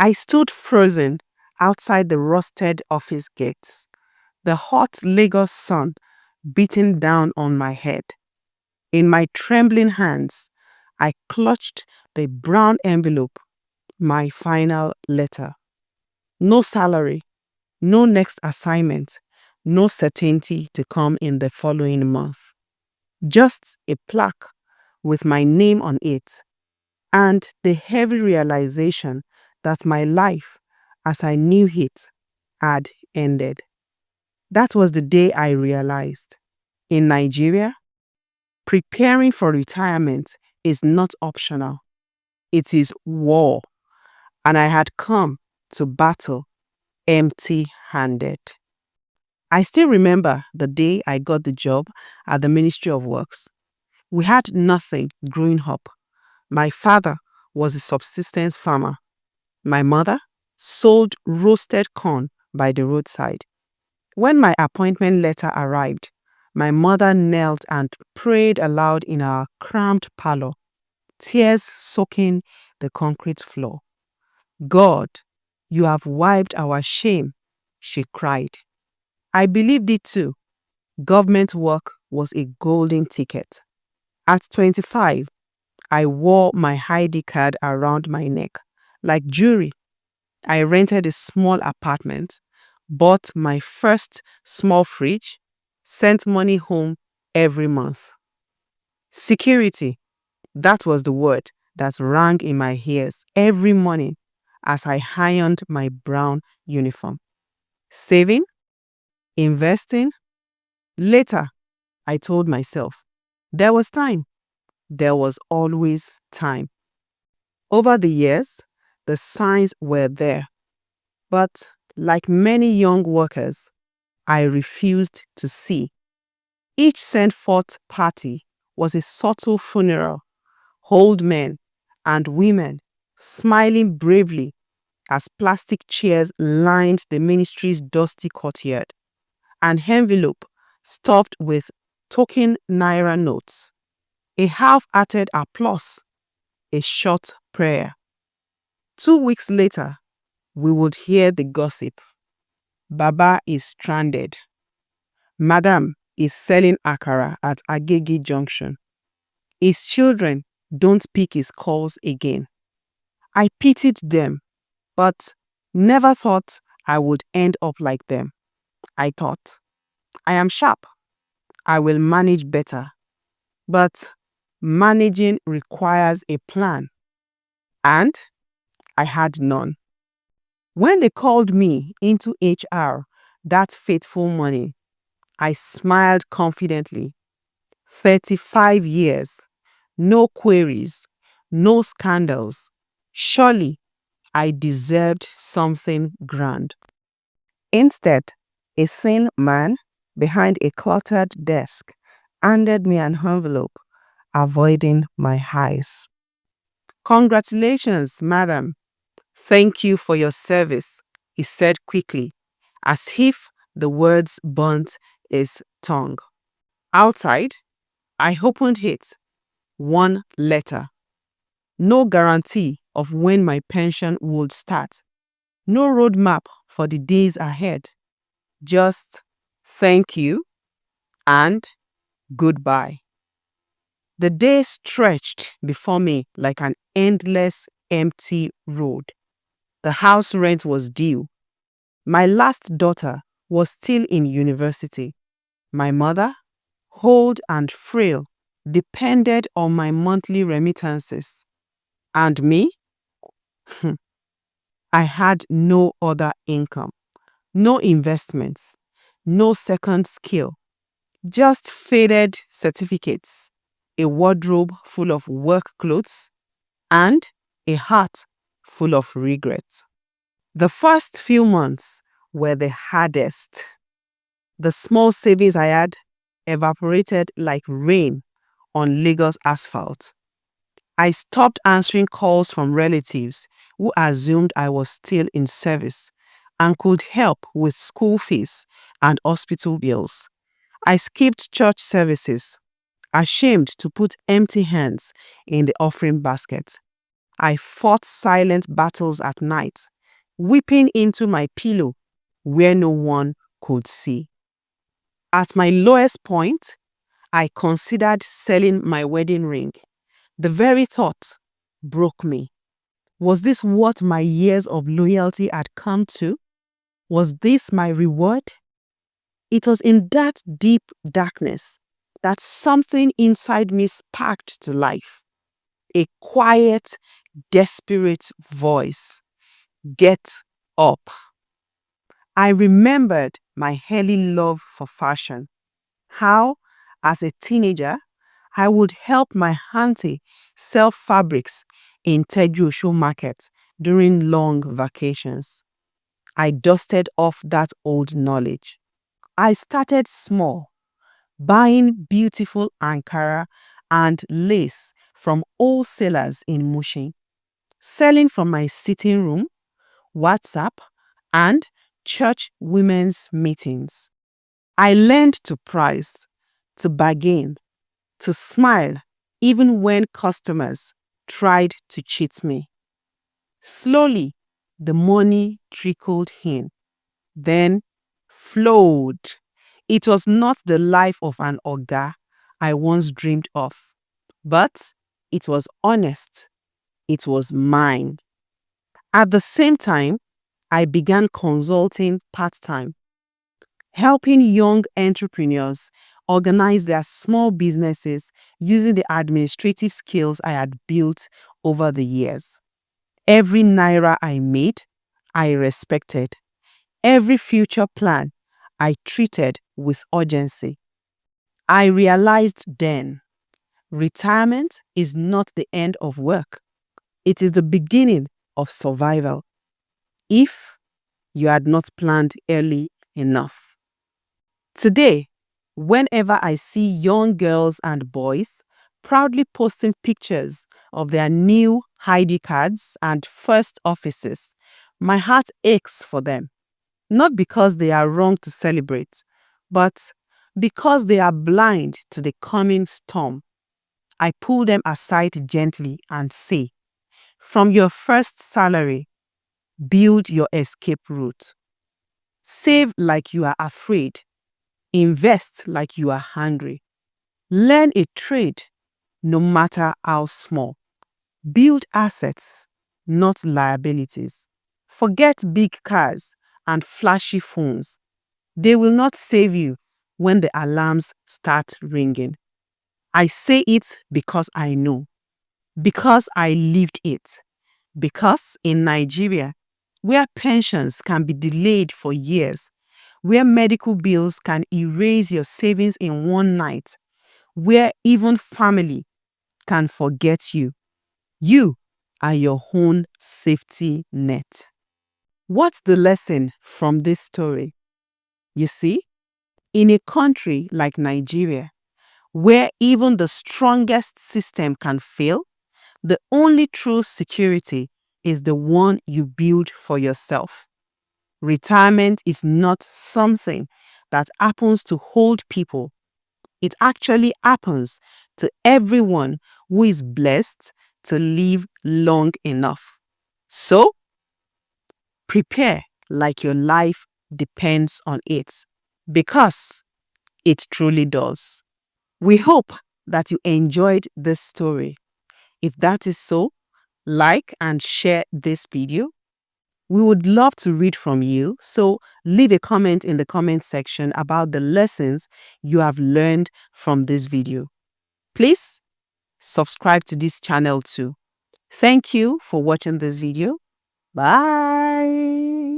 I stood frozen outside the rusted office gates, the hot Lagos sun beating down on my head. In my trembling hands, I clutched the brown envelope, my final letter. No salary, no next assignment, no certainty to come in the following month. Just a plaque with my name on it and the heavy realization that my life, as I knew it, had ended. That was the day I realized in Nigeria, preparing for retirement is not optional, it is war, and I had come to battle empty handed. I still remember the day I got the job at the Ministry of Works. We had nothing growing up. My father was a subsistence farmer. My mother sold roasted corn by the roadside. When my appointment letter arrived, my mother knelt and prayed aloud in our cramped parlor, tears soaking the concrete floor. God, you have wiped our shame, she cried. I believed it too. Government work was a golden ticket. At 25, I wore my ID card around my neck. Like jewelry, I rented a small apartment, bought my first small fridge, sent money home every month. Security, that was the word that rang in my ears every morning as I ironed my brown uniform. Saving, investing, later, I told myself. There was time. There was always time. Over the years, the signs were there. But like many young workers, I refused to see. Each sent forth party was a subtle funeral. Old men and women smiling bravely as plastic chairs lined the ministry's dusty courtyard. An envelope stuffed with token naira notes. A half-hearted applause. A short prayer. 2 weeks later, we would hear the gossip. Baba is stranded. Madam is selling akara at Agege Junction. His children don't pick his calls again. I pitied them, but never thought I would end up like them. I thought, I am sharp. I will manage better. But managing requires a plan. And I had none. When they called me into HR that fateful morning, I smiled confidently. 35 years, no queries, no scandals. Surely I deserved something grand. Instead, a thin man behind a cluttered desk handed me an envelope, avoiding my eyes. Congratulations, madam. Thank you for your service, he said quickly, as if the words burnt his tongue. Outside, I opened it. One letter. No guarantee of when my pension would start. No roadmap for the days ahead. Just thank you and goodbye. The day stretched before me like an endless empty road. The house rent was due. My last daughter was still in university. My mother, old and frail, depended on my monthly remittances. And me? I had no other income, no investments, no second skill, just faded certificates, a wardrobe full of work clothes, and a heart full of regret. The first few months were the hardest. The small savings I had evaporated like rain on Lagos asphalt. I stopped answering calls from relatives who assumed I was still in service and could help with school fees and hospital bills. I skipped church services, ashamed to put empty hands in the offering basket. I fought silent battles at night, weeping into my pillow where no one could see. At my lowest point, I considered selling my wedding ring. The very thought broke me. Was this what my years of loyalty had come to? Was this my reward? It was in that deep darkness that something inside me sparked to life. A quiet, desperate voice. Get up. I remembered my early love for fashion. How, as a teenager, I would help my auntie sell fabrics in Teju market during long vacations. I dusted off that old knowledge. I started small, buying beautiful Ankara and lace from wholesalers in Mushin, selling from my sitting room, WhatsApp, and church women's meetings. I learned to price, to bargain, to smile even when customers tried to cheat me. Slowly, the money trickled in, then flowed. It was not the life of an Oga I once dreamed of, but it was honest. It was mine. At the same time, I began consulting part-time, helping young entrepreneurs organize their small businesses using the administrative skills I had built over the years. Every naira I made, I respected. Every future plan, I treated with urgency. I realized then, retirement is not the end of work. It is the beginning of survival, if you had not planned early enough. Today, whenever I see young girls and boys proudly posting pictures of their new ID cards and first offices, my heart aches for them. Not because they are wrong to celebrate, but because they are blind to the coming storm. I pull them aside gently and say, from your first salary, build your escape route. Save like you are afraid. Invest like you are hungry. Learn a trade, no matter how small. Build assets, not liabilities. Forget big cars and flashy phones. They will not save you when the alarms start ringing. I say it because I know, because I lived it, because in Nigeria, where pensions can be delayed for years, where medical bills can erase your savings in one night, where even family can forget you, you are your own safety net. What's the lesson from this story? You see, in a country like Nigeria, where even the strongest system can fail, the only true security is the one you build for yourself. Retirement is not something that happens to old people. It actually happens to everyone who is blessed to live long enough. So, prepare like your life depends on it, because it truly does. We hope that you enjoyed this story. If that is so, like and share this video. We would love to read from you, so leave a comment in the comment section about the lessons you have learned from this video. Please subscribe to this channel too. Thank you for watching this video. Bye.